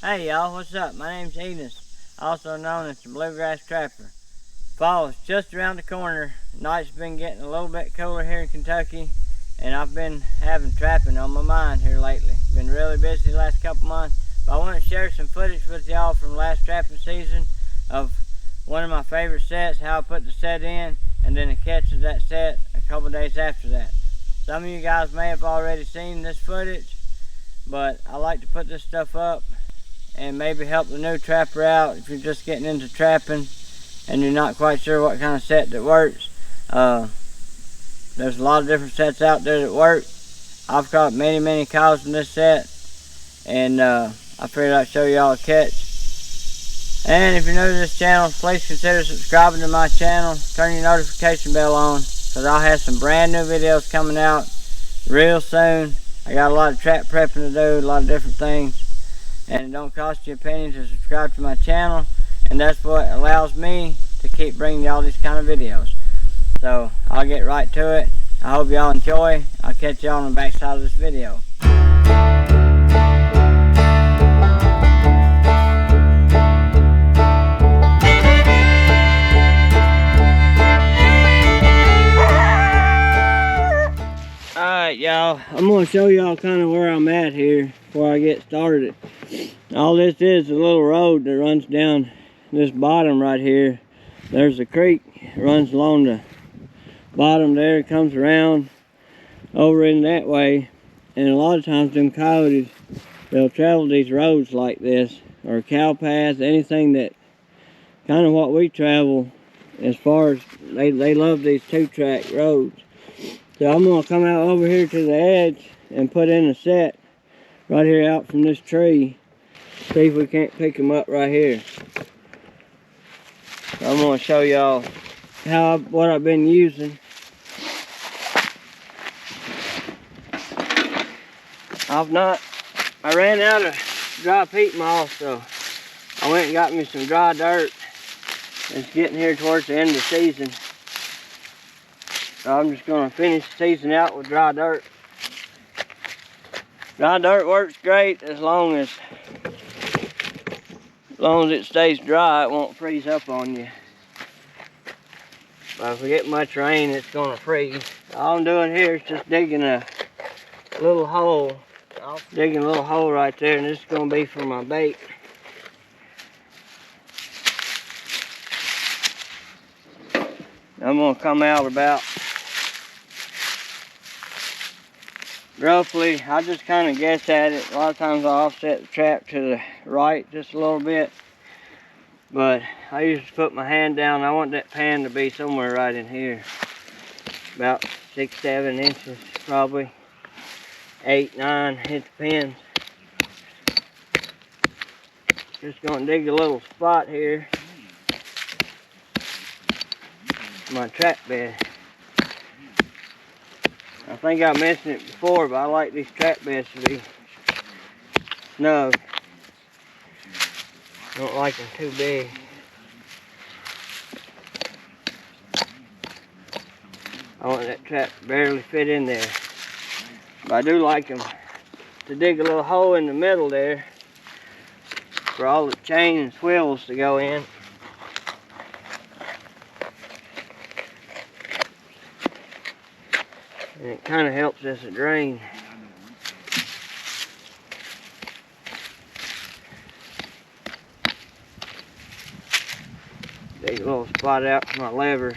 Hey y'all, what's up? My name's Enos, also known as the Bluegrass Trapper. Fall is just around the corner. Night's been getting a little bit cooler here in Kentucky, and I've been having trapping on my mind here lately. Been really busy the last couple months, but I want to share some footage with y'all from last trapping season of one of my favorite sets, how I put the set in, and then a catch of that set a couple days after that. Some of you guys may have already seen this footage, but I like to put this stuff up and maybe help the new trapper out if you're just getting into trapping and you're not quite sure what kind of set that works. There's a lot of different sets out there that work. I've caught many cows in this set, and I figured I'd show y'all a catch. And if you're new to this channel, please consider subscribing to my channel. Turn your notification bell on, because I'll have some brand new videos coming out real soon. I got a lot of trap prepping to do, a lot of different things. And it don't cost you a penny to subscribe to my channel, and that's what allows me to keep bringing y'all these kind of videos. So I'll get right to it. I hope y'all enjoy. I'll catch y'all on the back side of this video. Alright y'all, I'm going to show y'all kind of where I'm at here before I get started. All this is a little road that runs down this bottom right here. There's a creek that runs along the bottom there. It comes around over in that way, and a lot of times them coyotes, they'll travel these roads like this, or cow paths, anything that kind of what we travel, as far as they love these 2-track roads. So I'm going to come out over here to the edge and put in a set right here out from this tree. See if we can't pick them up right here. So I'm going to show y'all what I've been using. I ran out of dry peat moss, so I went and got me some dry dirt. It's getting here towards the end of the season. So I'm just going to finish the season out with dry dirt. Dry dirt works great as long as it stays dry. It won't freeze up on you. But if we get much rain, it's going to freeze. All I'm doing here is just digging a little hole. I'm digging a little hole right there, and this is going to be for my bait. I'm going to come out about roughly, I just kind of guess at it. A lot of times I offset the trap to the right just a little bit, but I usually put my hand down. I want that pan to be somewhere right in here, about 6-7 inches, probably 8-9. It depends. Just gonna dig a little spot here, my trap bed. I think I mentioned it before, but I like these trap beds to be snug. Don't like them too big. I want that trap to barely fit in there. But I do like them to dig a little hole in the middle there for all the chain and swivels to go in. And it kind of helps as a drain. Dig a little spot out for my levers.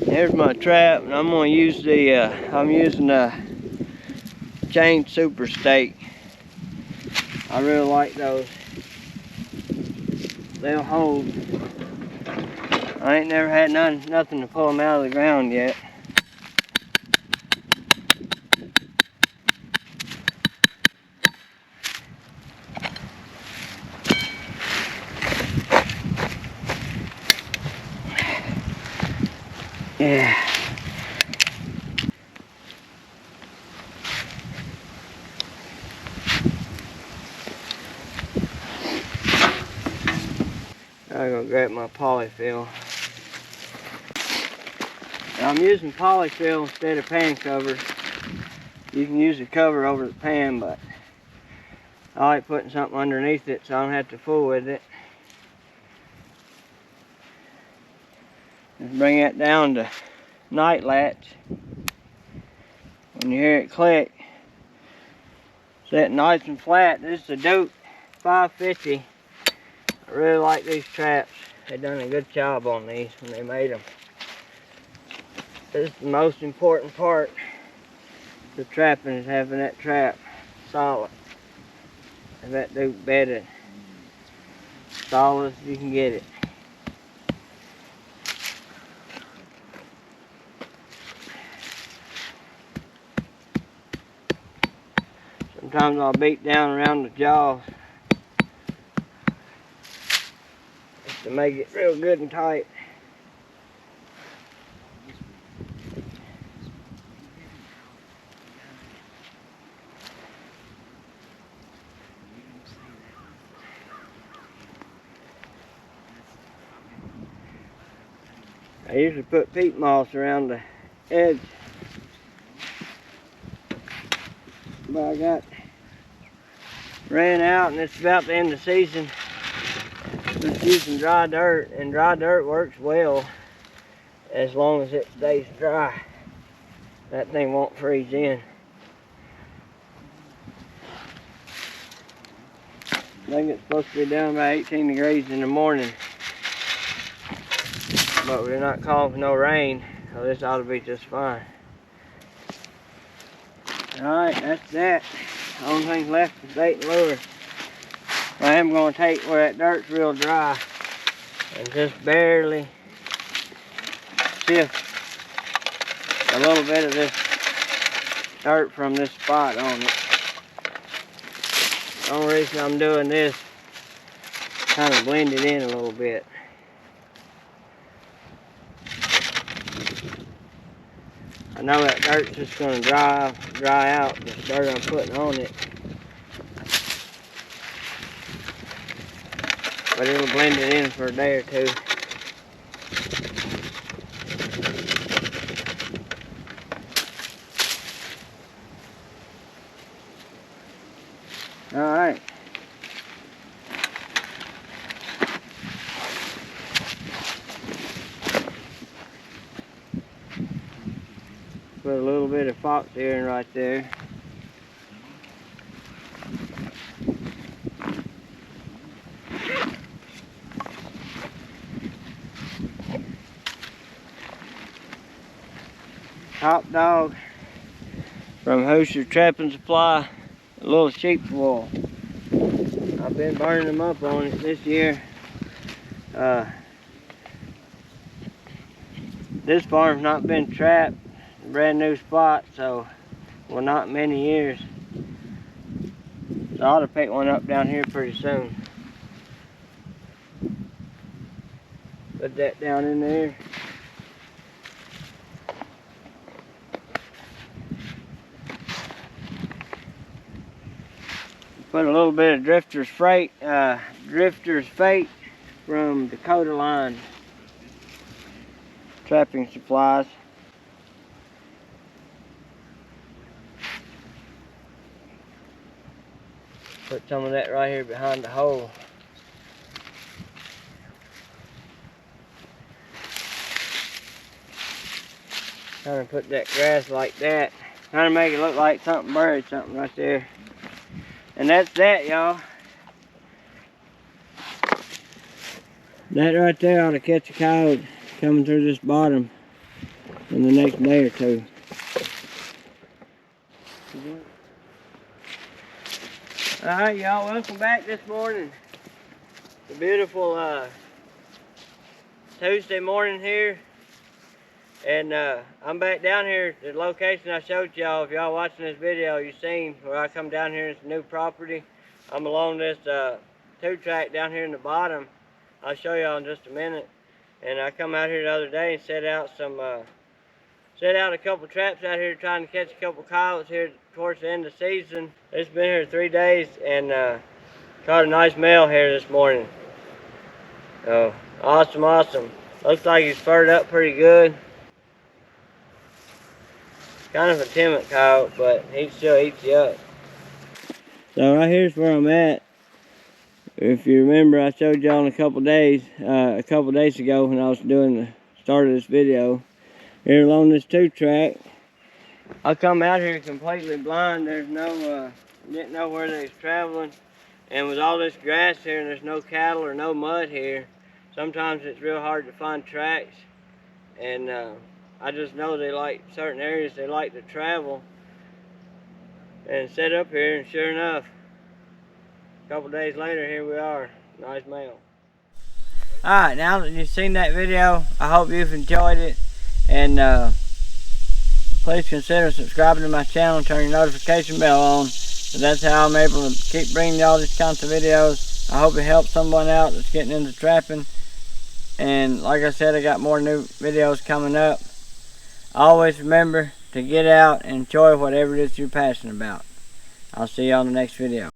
There's my trap, and I'm going to use I'm using a chain super stake. I really like those. They'll hold. I ain't never had nothing to pull them out of the ground yet. Yeah. I'm gonna grab my polyfill. I'm using polyfill instead of pan covers. You can use the cover over the pan, but I like putting something underneath it so I don't have to fool with it. Just bring that down to night latch. When you hear it click, set nice and flat. This is a Duke 550. I really like these traps. They done a good job on these when they made them. This is the most important part of trapping, is having that trap solid. And that Duke bedded solid as you can get it. Sometimes I'll beat down around the jaws just to make it real good and tight. I usually put peat moss around the edge, but I got ran out and it's about the end of the season. Just using dry dirt, and dry dirt works well as long as it stays dry. That thing won't freeze in. I think it's supposed to be down by 18 degrees in the morning, but we're not calling for no rain, so this ought to be just fine. Alright, that's that. The only thing left is bait and lure. I am going to take where that dirt's real dry and just barely sift a little bit of this dirt from this spot on it. The only reason I'm doing this, kind of blend it in a little bit. I know that dirt's just going to dry out the dirt I'm putting on it, but it'll blend it in for a day or two. All right. Put a little bit of fox earring right there. Top dog from Hoosier Trapping Supply, a little sheep's wool. I've been burning them up on it this year. This farm's not been trapped, brand new spot, so well, not many years. So I ought to pick one up down here pretty soon. Put that down in there. Put a little bit of Drifter's Fate from Dakota Line Trapping Supplies. Put some of that right here behind the hole. Kind of put that grass like that. Kind of make it look like something buried, something right there. And that's that, y'all. That right there ought to catch a coyote coming through this bottom in the next day or two. Alright, y'all, welcome back this morning. It's a beautiful Tuesday morning here. And I'm back down here at the location I showed y'all. If y'all watching this video, you've seen where I come down here. It's a new property. I'm along this 2-track down here in the bottom. I'll show y'all in just a minute. And I come out here the other day and set out a couple traps out here trying to catch a couple coyotes here towards the end of the season. It's been here 3 days and caught a nice male here this morning. So awesome, awesome. Looks like he's furred up pretty good. kind of a timid coyote, but he still eats you up. So right here's where I'm at. If you remember, I showed y'all in a couple days ago when I was doing the start of this video. Here along this 2-track, I come out here completely blind. There's no, didn't know where they was traveling. And with all this grass here and there's no cattle or no mud here, sometimes it's real hard to find tracks. And I just know they like certain areas they like to travel and set up here, and sure enough, a couple days later, here we are. Nice male. Alright, now that you've seen that video, I hope you've enjoyed it. And please consider subscribing to my channel and turn your notification bell on. So that's how I'm able to keep bringing y'all these kinds of videos. I hope it helps someone out that's getting into trapping. And like I said, I got more new videos coming up. Always remember to get out and enjoy whatever it is you're passionate about. I'll see you on the next video.